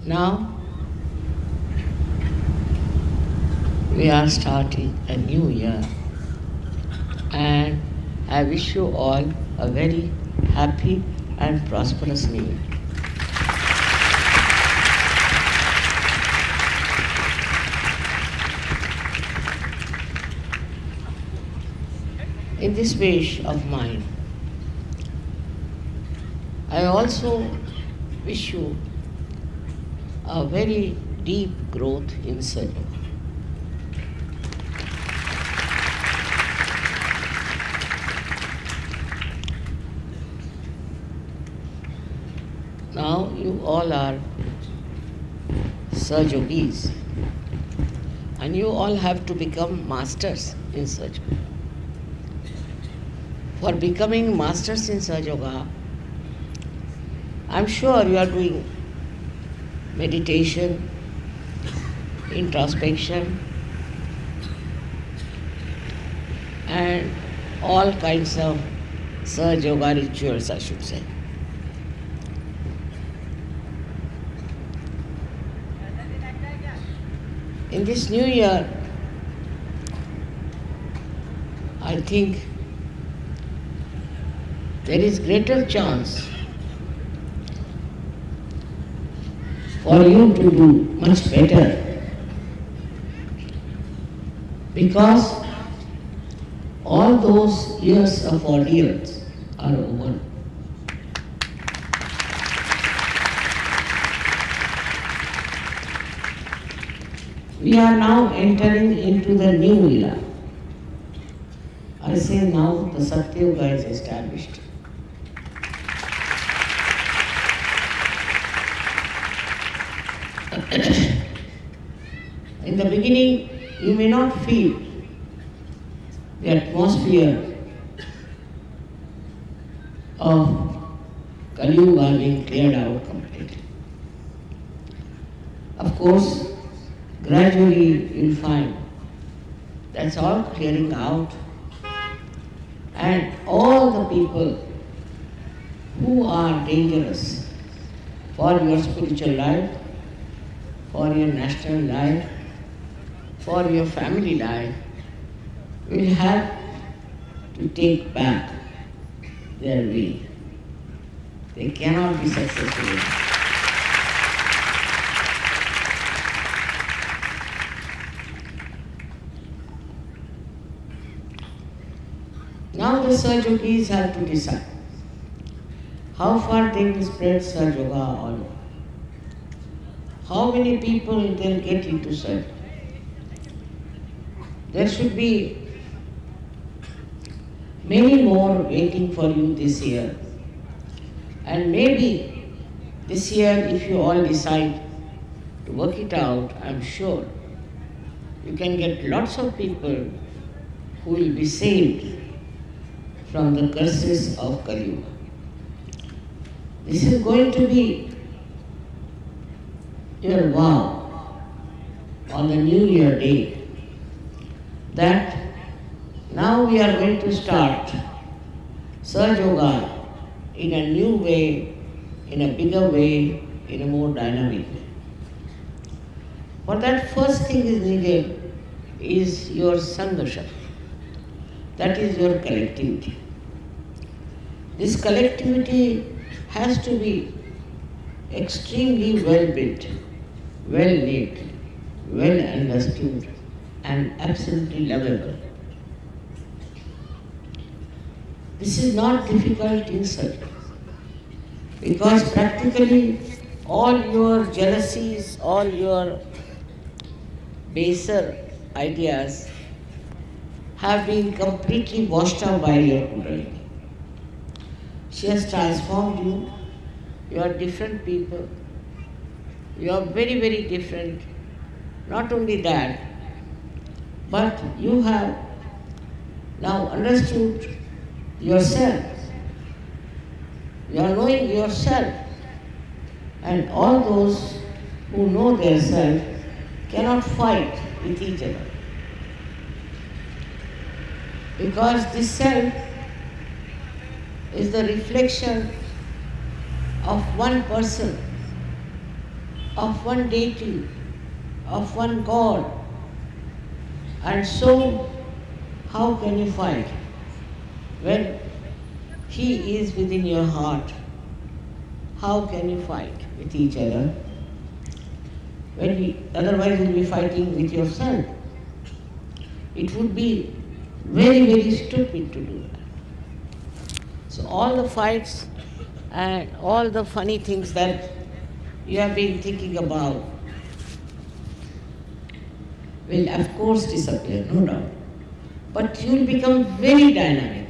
Now we are starting a new year, and I wish you all a very happy and prosperous new year. In this wish of mine, I also wish you a very deep growth in Sahaja. Now you all are Sahajogis, and you all have to become masters in Sahaja. For becoming masters in Sahaja Yoga, I'm sure you are doing meditation, introspection, and all kinds of Sahaja Yoga rituals, I should say. In this new year, I think there is greater chance for you to do much better, because all those years of ordeals are over. We are now entering into the new era. I say now the Satya Yoga is established. In the beginning, you may not feel the atmosphere of Kali Yuga being cleared out completely. Of course, gradually you'll find that's all clearing out, and all the people who are dangerous for your spiritual life, for your national life, for your family life, will have to take back their way. They cannot be successful. Now the Sahajogis have to decide how far they will spread Sahaja Yoga all over. How many people they'll get into Sahaja. There should be many more waiting for you this year. And maybe this year, if you all decide to work it out, I'm sure you can get lots of people who will be saved from the curses of Kali Yuga. This is going to be your vow on the New Year day, that now we are going to start Sahaja Yoga in a new way, in a bigger way, in a more dynamic way. For that, first thing is needed is your Sangha Shakti. That is your collectivity. This collectivity has to be extremely well built, well knit, well understood, and absolutely lovable. This is not difficult in search, because practically all your jealousies, all your baser ideas have been completely washed out by your Kundalini. She has transformed you. You are different people. You are very, very different. Not only that, but you have now understood yourself. You are knowing yourself. And all those who know their self cannot fight with each other. Because this self is the reflection of one person of one deity, of one God. And so, how can you fight when He is within your heart? How can you fight with each other? Otherwise you'll be fighting with yourself. It would be very, very stupid to do that. So all the fights and all the funny things that you have been thinking about will of course disappear, no doubt. But you will become very dynamic.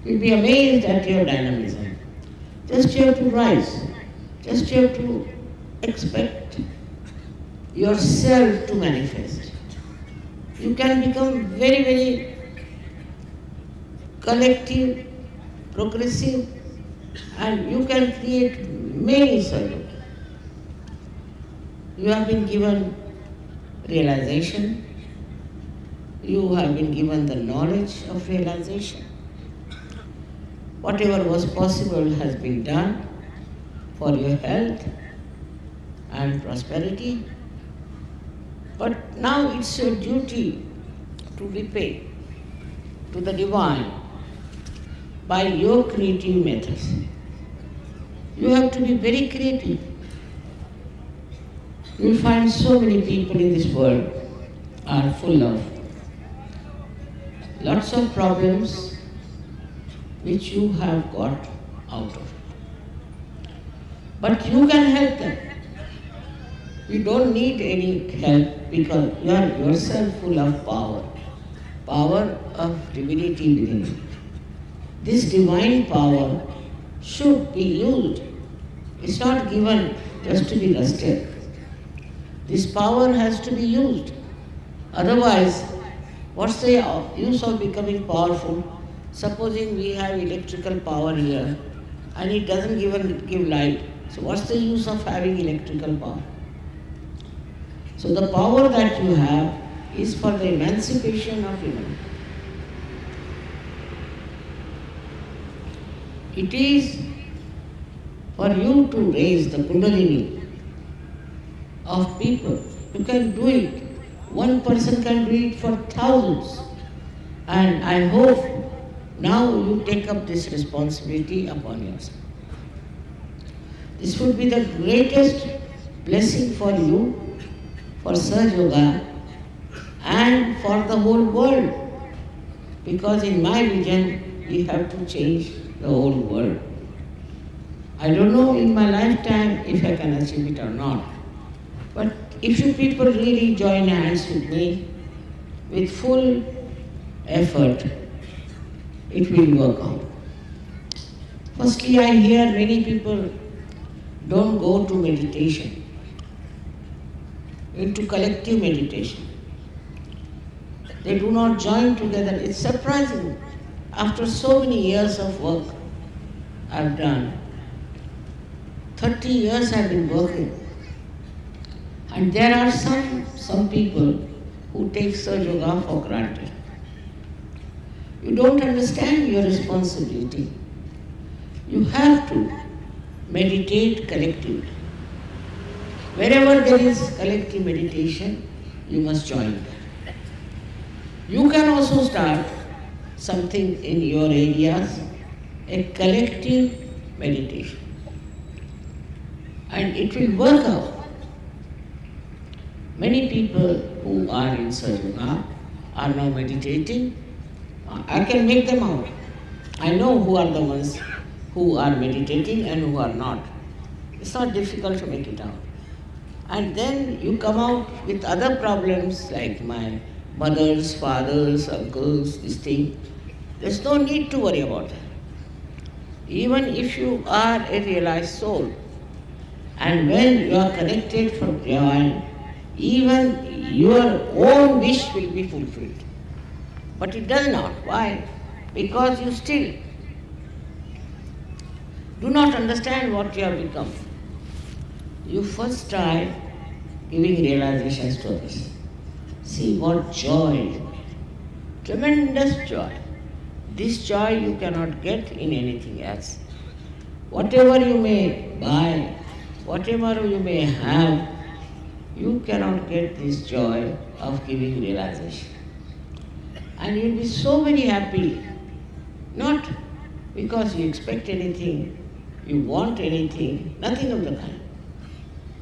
You'll be amazed at your dynamism. Just you have to rise. Just you have to expect yourself to manifest. You can become very, very collective, progressive, and you can create many solutions. You have been given realization. You have been given the knowledge of realization. Whatever was possible has been done for your health and prosperity. But now it's your duty to repay to the divine by your creative methods. You have to be very creative. You will find so many people in this world are full of lots of problems which you have got out of it. But you can help them. You don't need any help because you are yourself full of power of divinity within you. This divine power should be used. It's not given just to be rested. This power has to be used. Otherwise, what's the use of becoming powerful? Supposing we have electrical power here and it doesn't give light. So what's the use of having electrical power? So the power that you have is for the emancipation of humanity. It is for you to raise the Kundalini of people. You can do it. One person can do it for thousands. And I hope now you take up this responsibility upon yourself. This would be the greatest blessing for you, for Sahaja Yoga, and for the whole world. Because in my vision, we have to change the whole world. I don't know in my lifetime if I can achieve it or not. But if you people really join hands with me, with full effort, it will work out. Firstly, I hear many people don't go to meditation, into collective meditation. They do not join together. It's surprising. After so many years of work I've done, 30 years I've been working. And there are some people who take Sahaja Yoga for granted. You don't understand your responsibility. You have to meditate collectively. Wherever there is collective meditation, you must join that. You can also start something in your areas, a collective meditation. And it will work out. Many people who are in Sahaja Yoga are now meditating. I can make them out. I know who are the ones who are meditating and who are not. It's not difficult to make it out. And then you come out with other problems like my mothers, fathers, uncles, this thing. There's no need to worry about that. Even if you are a realized soul, and when you are connected from divine, even your own wish will be fulfilled. But it does not. Why? Because you still do not understand what you have become. You first try giving realizations to others. See what joy, tremendous joy. This joy you cannot get in anything else. Whatever you may buy, whatever you may have, you cannot get this joy of giving realization. And you'll be so very happy, not because you expect anything, you want anything, nothing of the kind.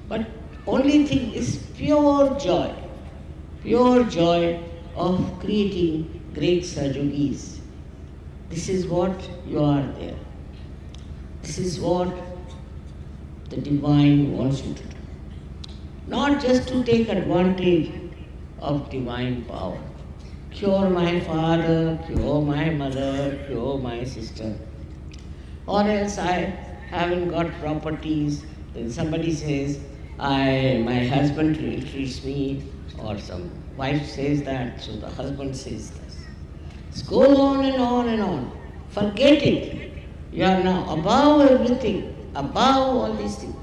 But only thing is pure joy of creating great Sahajogis. This is what you are there. This is what the divine wants you to do. Not just to take advantage of divine power. Cure my father, cure my mother, cure my sister. Or else I haven't got properties. Then somebody says, my husband treats me, or some wife says that, so the husband says this. It goes on and on and on. Forget it. You are now above everything, above all these things.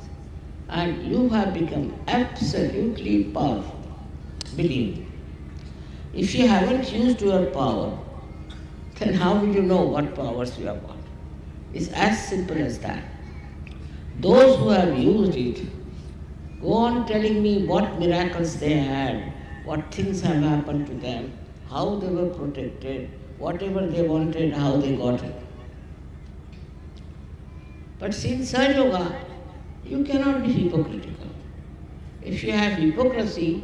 And you have become absolutely powerful. Believe me. If you haven't used your power, then how will you know what powers you have got? It's as simple as that. Those who have used it, go on telling me what miracles they had, what things have happened to them, how they were protected, whatever they wanted, how they got it. But since Sahaja Yoga, you cannot be hypocritical. If you have hypocrisy,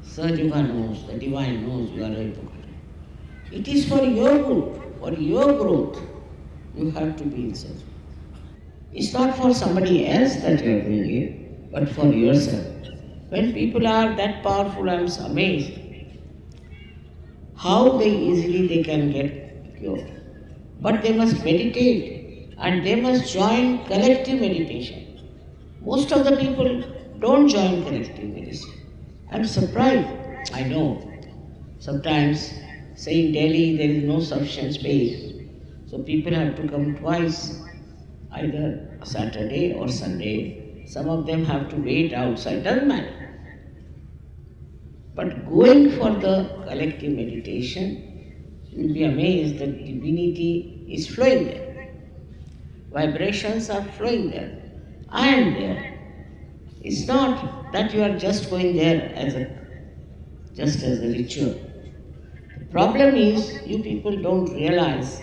Sahaja Yoga knows, the divine knows you are a hypocrite. It is for your good, for your growth, you have to be in Sahaja Yoga. It's not for somebody else that you are doing it, but for yourself. When people are that powerful, I am amazed how easily they can get cured. But they must meditate and they must join collective meditation. Most of the people don't join collective meditation. I'm surprised. I know. Sometimes, say in Delhi, there is no sufficient space. So people have to come twice, either Saturday or Sunday. Some of them have to wait outside, doesn't matter. But going for the collective meditation, you will be amazed that divinity is flowing there. Vibrations are flowing there. I am there. It's not that you are just going there just as a ritual. The problem is you people don't realize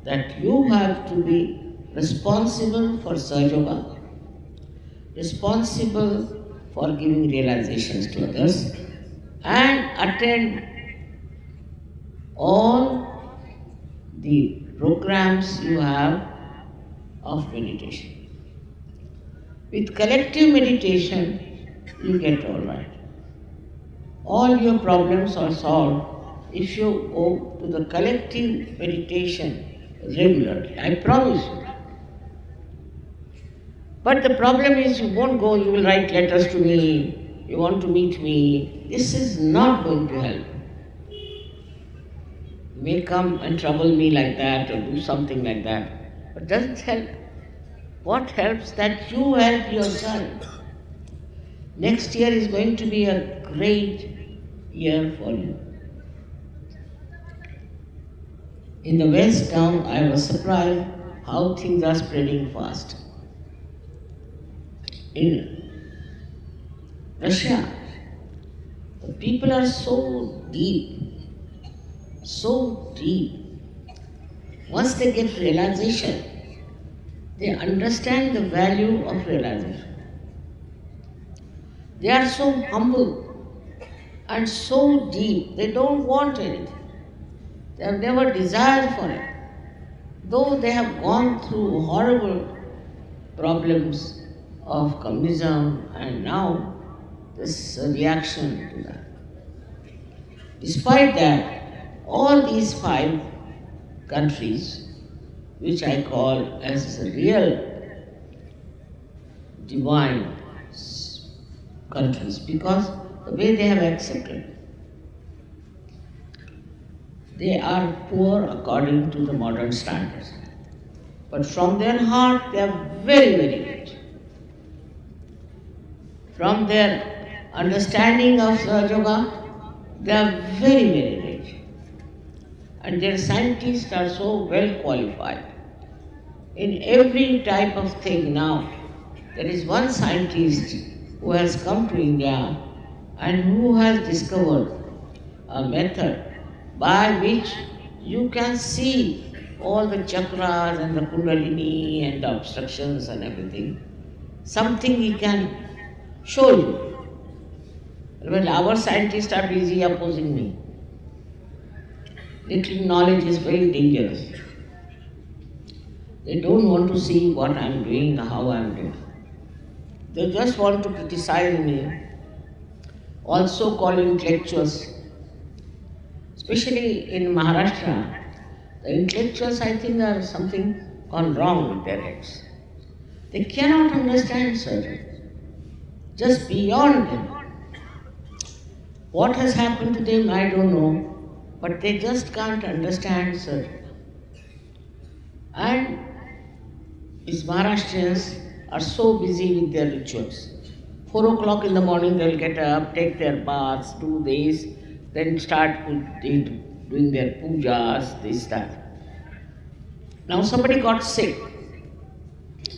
that you have to be responsible for Sahaja Yoga, responsible for giving realizations to others, and attend all the programs you have of meditation. With collective meditation, you get all right. All your problems are solved if you go to the collective meditation regularly. I promise you. But the problem is you won't go, you will write letters to me, you want to meet me. This is not going to help. You may come and trouble me like that or do something like that, but it doesn't help. What helps? That you help yourself. Next year is going to be a great year for you. In the West town, I was surprised how things are spreading fast. In Russia, the people are so deep, so deep. Once they get realization, they understand the value of realization. They are so humble and so deep, they don't want anything. They have never desired for it. Though they have gone through horrible problems of communism and now this reaction to that. Despite that, all these 5 countries, which I call as real divine countries, because the way they have accepted, they are poor according to the modern standards. But from their heart, they are very, very rich. From their understanding of Sahaja Yoga, they are very, very rich. And their scientists are so well qualified. In every type of thing now, there is one scientist who has come to India and who has discovered a method by which you can see all the chakras and the kundalini and the obstructions and everything. Something he can show you. Well, our scientists are busy opposing me. Little knowledge is very dangerous. They don't want to see what I am doing, how I am doing. They just want to criticize me, also calling intellectuals. Especially in Maharashtra, the intellectuals, I think, are something gone wrong with their heads. They cannot understand surgery. Just beyond them. What has happened to them, I don't know, but they just can't understand surgery. And these Maharashtrians are so busy with their rituals. 4 o'clock in the morning they'll get up, take their baths, do this, then start doing their pujas, this, that. Now somebody got sick.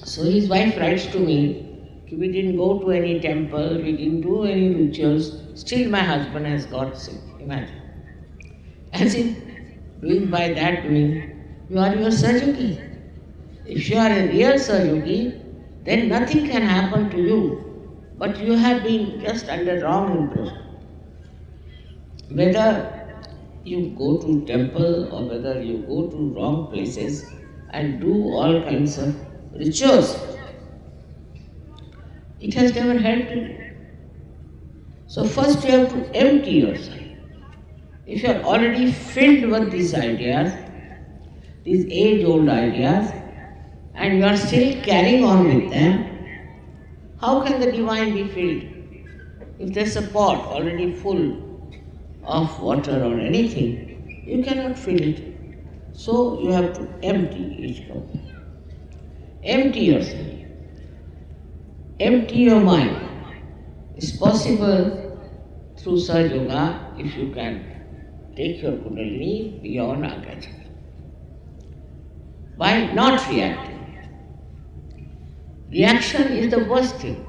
So his wife writes to me, we didn't go to any temple, we didn't do any rituals, still my husband has got sick. Imagine. As if doing by that doing, you are your Sahaja. If you are a real Sahaja, then nothing can happen to you, but you have been just under wrong impression. Whether you go to temple or whether you go to wrong places and do all kinds of rituals, it has never helped you. So first you have to empty yourself. If you are already filled with these ideas, these age-old ideas, and you are still carrying on with them, how can the divine be filled? If there's a pot already full of water or anything, you cannot fill it. So you have to empty each cup. Empty yourself. Empty your mind. It's possible through Sahaja Yoga if you can take your kundalini beyond Agya. By not reacting. Reaction is the worst thing,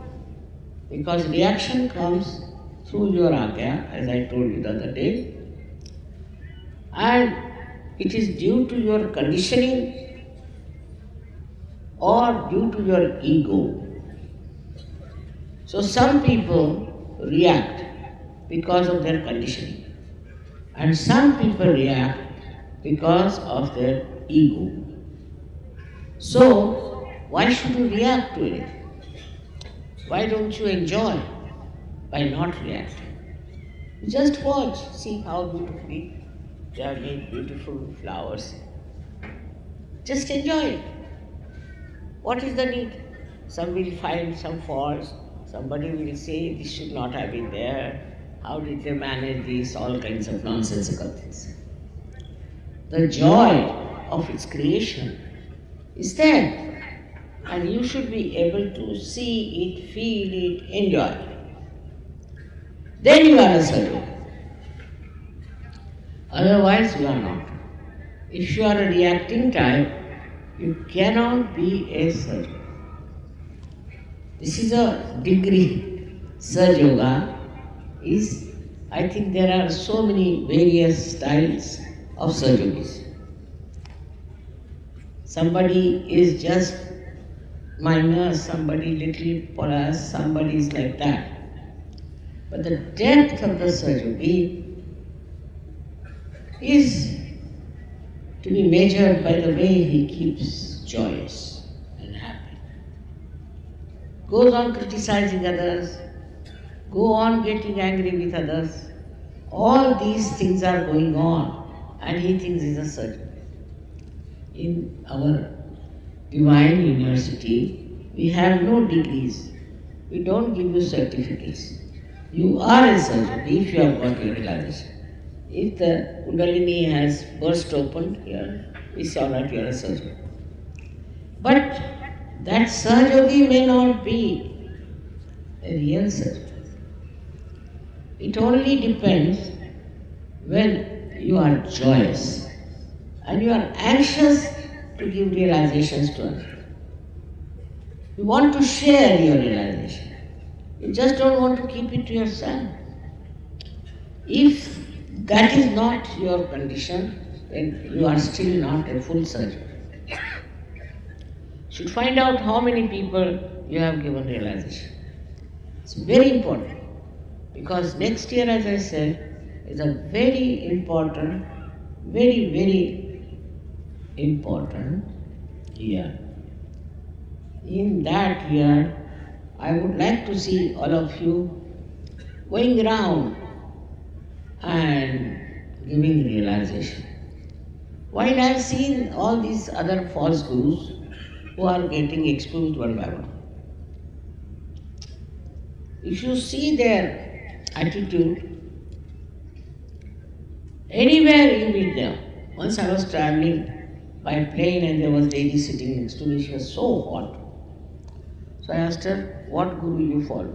because reaction comes through your Agya, as I told you the other day, and it is due to your conditioning or due to your ego. So some people react because of their conditioning, and some people react because of their ego. So why should you react to it? Why don't you enjoy by not reacting? Just watch, see how beautifully they have made beautiful flowers. Just enjoy it. What is the need? Some will find some faults. Somebody will say this should not have been there. How did they manage this? All kinds of nonsensical things. The joy of its creation is there. And you should be able to see it, feel it, enjoy it. Then you are a Sahaja. Otherwise you are not. If you are a reacting type, you cannot be a Sahaja. This is a degree. Sahaja Yoga is, I think there are so many various styles of Sahaja. Somebody is just minor, somebody little porous, somebody is like that. But the depth of the Sahaja is to be measured by the way he keeps joyous and happy. Goes on criticizing others, go on getting angry with others. All these things are going on and he thinks he's a Sahaja. In our Divine University, we have no degrees. We don't give you certificates. You are a Sahaja if you have got your realization. If the Kundalini has burst open here, we saw that you are a Sahaja. But that Sahaja may not be a real Sahaja. It only depends when you are joyous and you are anxious to give realizations to others. You want to share your realization. You just don't want to keep it to yourself. If that is not your condition, then you are still not a full surgeon. You should find out how many people you have given realization. It's very important because next year, as I said, is a very important, very important year. In that year, I would like to see all of you going around and giving realization. While I have seen all these other false gurus who are getting exposed one by one, if you see their attitude, anywhere you meet them. Once I was traveling by plane and there was a lady sitting next to me, she was so hot. So I asked her, what guru you follow?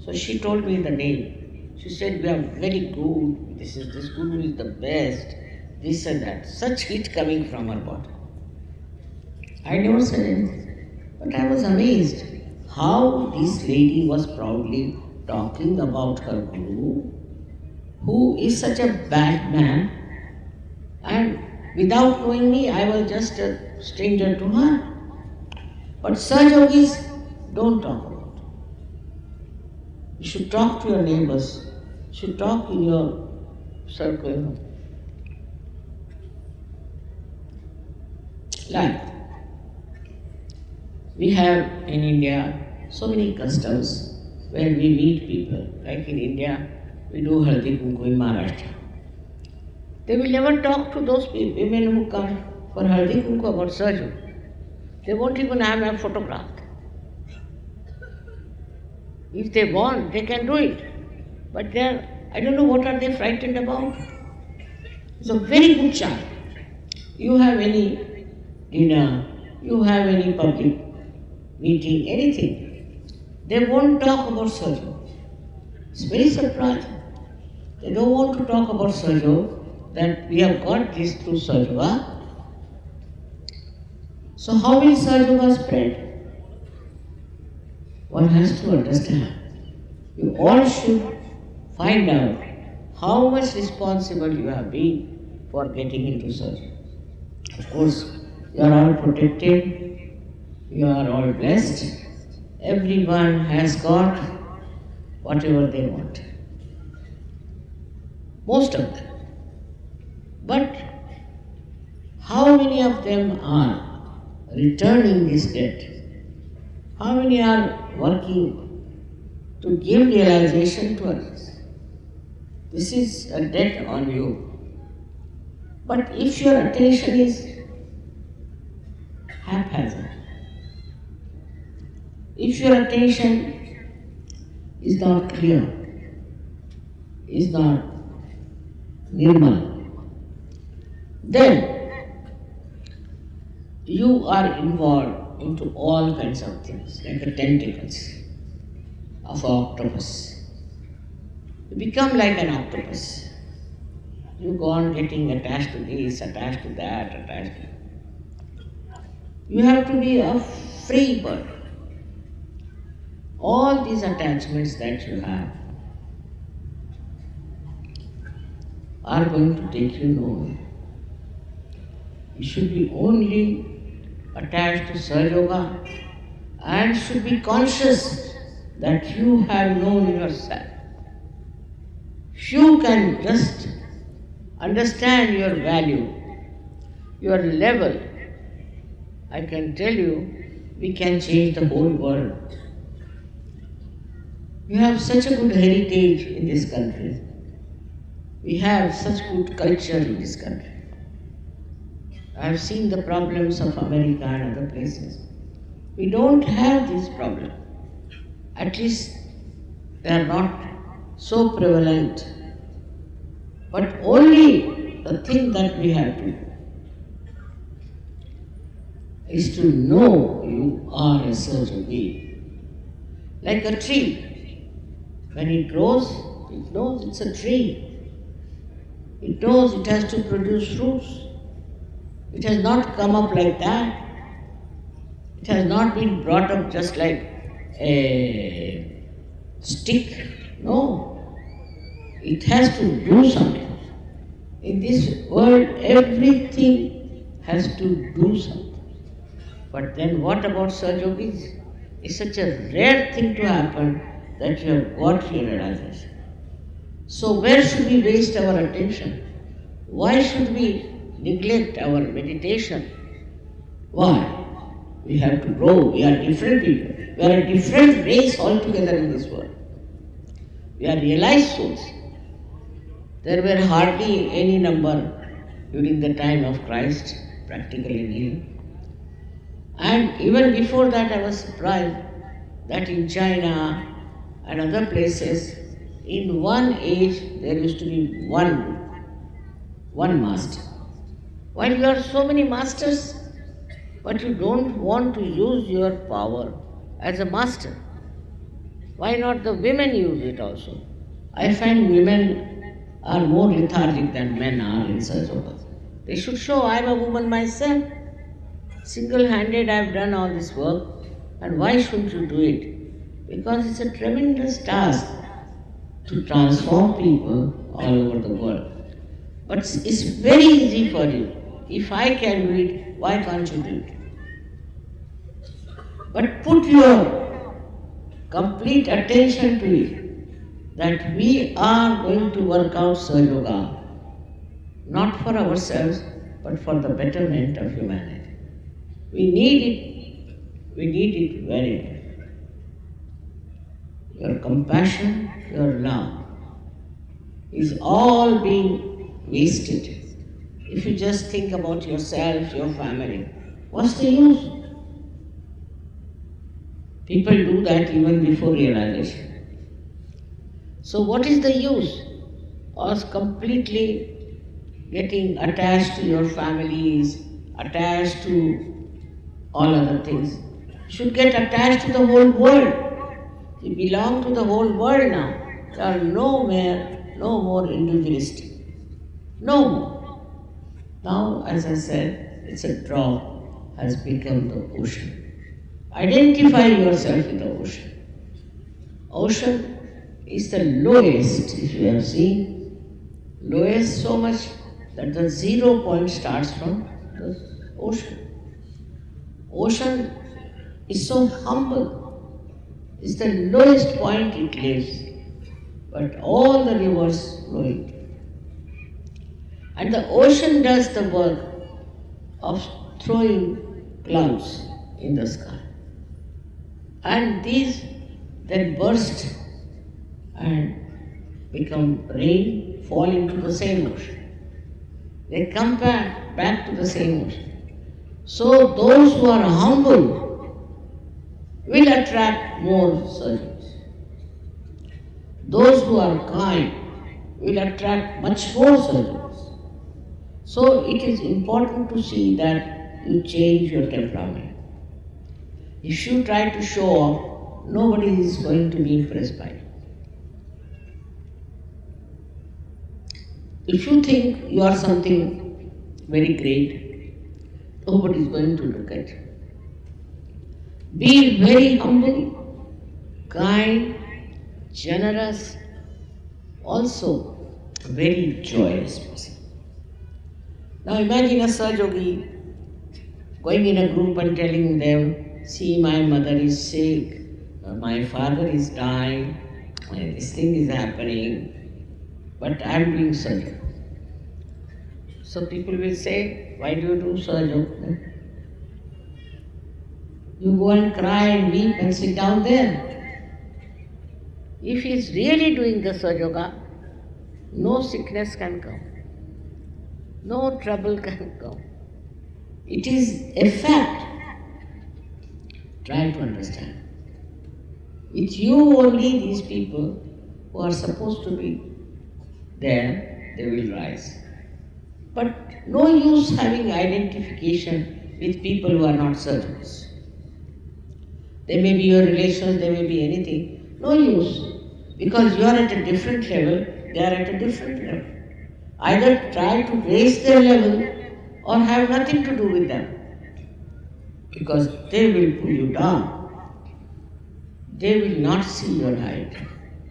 So she told me the name. She said, we are very good, this guru is the best, this and that. Such heat coming from her body. I never said anything, but I was amazed how this lady was proudly talking about her guru, who is such a bad man, and without knowing me, I was just a stranger to her. But such yogis don't talk about it. You should talk to your neighbors. You should talk in your circle. Like, we have in India so many customs where we meet people. Like in India, we do Haldi Kunku in Maharashtra. They will never talk to those women who come for Haldi Kunku about surgery. They won't even have a photograph. If they want, they can do it. But I don't know what are they frightened about. It's a very good chance. You have any dinner, you have any public meeting, anything, they won't talk about surgery. It's very surprising. They don't want to talk about surgery, that we have got this through surgery. So how will surgery spread? One has to understand. You all should find out how much responsible you have been for getting into surgery. Of course, you are all protected, you are all blessed. Everyone has got whatever they want. Most of them. But how many of them are returning this debt? How many are working to give realization to others? This is a debt on you. But if your attention is haphazard, if your attention is not clear, is not nirmal, then you are involved into all kinds of things, like the tentacles of an octopus. You become like an octopus. You go on getting attached to this, attached to that, attached to that. You have to be a free bird. All these attachments that you have are going to take you nowhere. You should be only attached to Sahaja Yoga and should be conscious that you have known yourself. If you can just understand your value, your level, I can tell you, we can change the whole world. We have such a good heritage in this country. We have such good culture in this country. I have seen the problems of America and other places. We don't have this problem. At least they are not so prevalent. But only the thing that we have to do is to know you are a certain being. Like a tree. When it grows, it knows it's a tree. It knows it has to produce fruits. It has not come up like that. It has not been brought up just like a stick. No, it has to do something. In this world, everything has to do something. But then what about Sahaja Yogis? It's such a rare thing to happen that you have got realization. So where should we waste our attention? Why should we neglect our meditation? Why? We have to grow. We are different people. We are a different race altogether in this world. We are realized souls. There were hardly any number during the time of Christ, practically nil. And even before that, I was surprised that in China and other places, in one age, there used to be one master. While you are so many masters, but you don't want to use your power as a master. Why not the women use it also? I find women are more lethargic than men are in such a way. They should show I am a woman myself. Single-handed I have done all this work, and why shouldn't you do it? Because it's a tremendous task to transform people all over the world. But it's very easy for you. If I can do it, why can't you do it? But put your complete attention to it, that we are going to work out Sahaja Yoga, not for ourselves, but for the betterment of humanity. We need it very much. Your compassion, your love is all being wasted. If you just think about yourself, your family, what's the use? People do that even before realization. So what is the use of completely getting attached to your families, attached to all other things? You should get attached to the whole world. You belong to the whole world now. There are no more individualistic. No more. Now, as I said, it's a drop has become the ocean. Identify yourself in the ocean. Ocean is the lowest, if you have seen, lowest so much that the 0 point starts from the ocean. Ocean is so humble. It's the lowest point it lives, but all the rivers flow into it. And the ocean does the work of throwing clouds in the sky. And these then burst and become rain, fall into the same ocean. They come back to the same ocean. So those who are humble will attract more servants. Those who are kind will attract much more servants. So it is important to see that you change your temperament. If you try to show off, nobody is going to be impressed by you. If you think you are something very great, nobody is going to look at you. Be very humble, kind, generous, also very joyous person. Now imagine a Sahaja Yogi going in a group and telling them, see, my mother is sick, my father is dying, this thing is happening, but I am doing Sahaja. So people will say, why do you do Sahaja? You go and cry and weep and sit down there. If he is really doing the Sahaja Yoga, no sickness can come, no trouble can come. It is a fact. Try to understand. With you only, these people who are supposed to be there, they will rise. But no use having identification with people who are not surgeons. They may be your relations, they may be anything. No use. Because you are at a different level, they are at a different level. Either try to raise their level or have nothing to do with them. because they will pull you down. They will not see your height.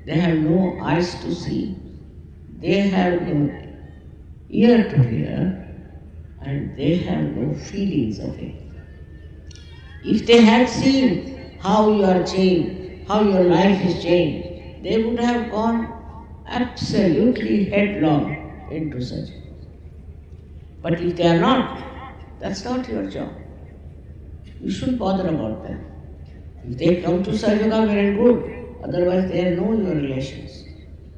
They have no eyes to see. They have no ear to hear, and they have no feelings of it. If they had seen how you are changed, how your life is changed, they would have gone absolutely headlong into such. But if they are not, that's not your job. You shouldn't bother about them. If they come to Sahaja, well and good. Otherwise, they know your relations.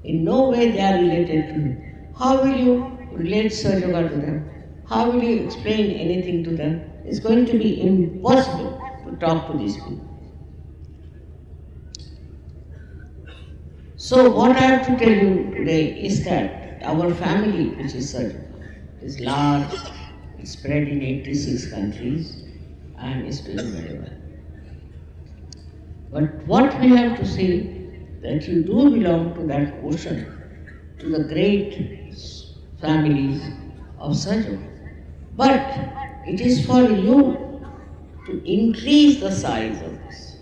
In no way they are related to you. How will you relate Sahaja to them? How will you explain anything to them? It's going to be impossible to talk to these people. So what I have to tell you today is that our family, which is Sahaja, is large, it's spread in 86 countries, and is doing very well. But what we have to say, that you do belong to that ocean, to the great families of Sahaja. But it is for you to increase the size of this.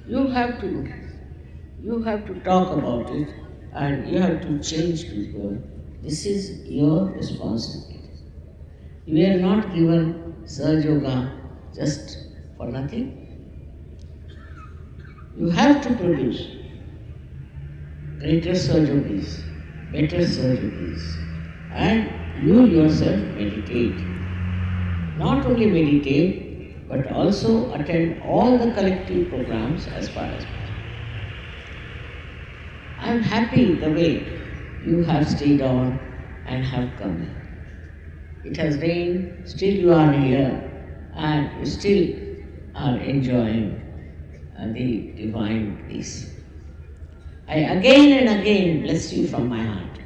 You have to talk about it, and you have to change people. This is your responsibility. You are not given Sahaja just for nothing. You have to produce greater Sahaja, better Sahaja, and you yourself meditate. Not only meditate, but also attend all the collective programs as far as possible. I am happy the way you have stayed on and have come here. It has rained, still you are here, and you still are enjoying the divine peace. I again and again bless you from my heart.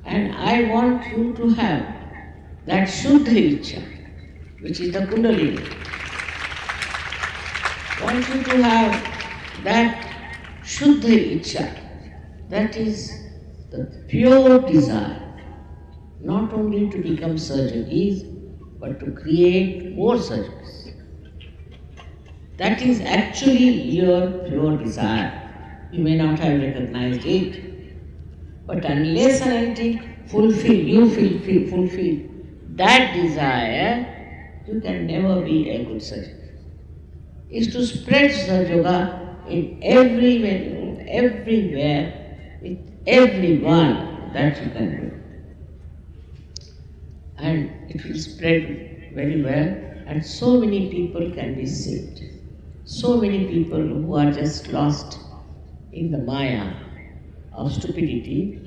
And I want you to have that Shuddha Ichcha, which is the Kundalini. I want you to have that Shuddha Ichcha, that is the pure desire, not only to become Sahaja, but to create more Sahajas. That is actually your pure desire. You may not have recognized it, but unless and until you fulfill that desire, you can never be a good Sahaja. Is to spread Sahaja in every venue, everywhere, with everyone that you can do. And it will spread very well, and so many people can be saved. So many people who are just lost in the maya of stupidity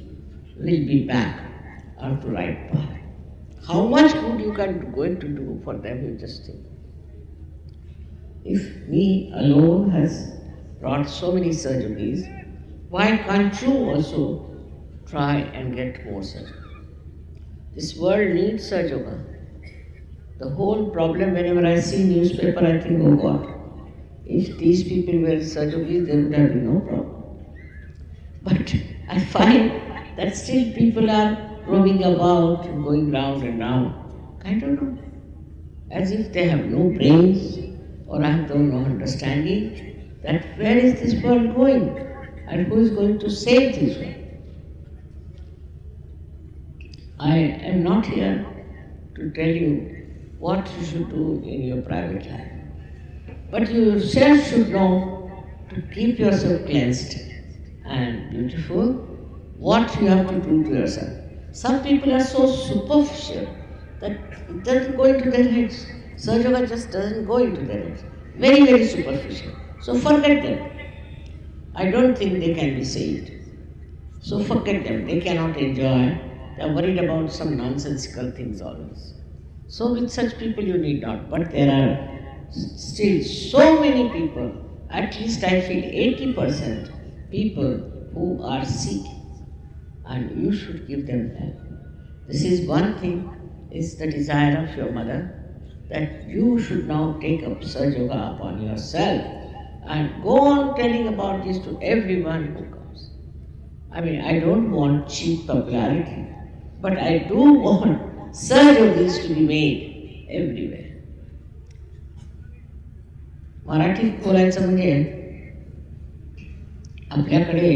will be back onto right path. How much good you can going to do for them, you just think. If me alone has brought so many surgeries, why can't you also try and get more surgery? This world needs Sahaja. The whole problem, whenever I see newspaper, I think, oh God, if these people were Sahaja, there would have been no problem. But I find that still people are roaming about and going round and round. I don't know. As if they have no brains or have no understanding that where is this world going and who is going to save this world. I am not here to tell you what you should do in your private life. But you yourself should know to keep yourself cleansed and beautiful, what you have to do to yourself. Some people are so superficial that it doesn't go into their heads. Sahaja just doesn't go into their heads. Very, very superficial. So forget them. I don't think they can be saved. So forget them. They cannot enjoy. They are worried about some nonsensical things always. So with such people you need not. But there are still so many people, at least I feel 80% people who are sick, and you should give them help. This is one thing, is the desire of your mother, that you should now take up Sahaja upon yourself and go on telling about this to everyone who comes. I mean, I don't want cheap popularity, but I do want Sahaja to be made everywhere. मराठीत बोलायचं म्हणजे आपल्याकडे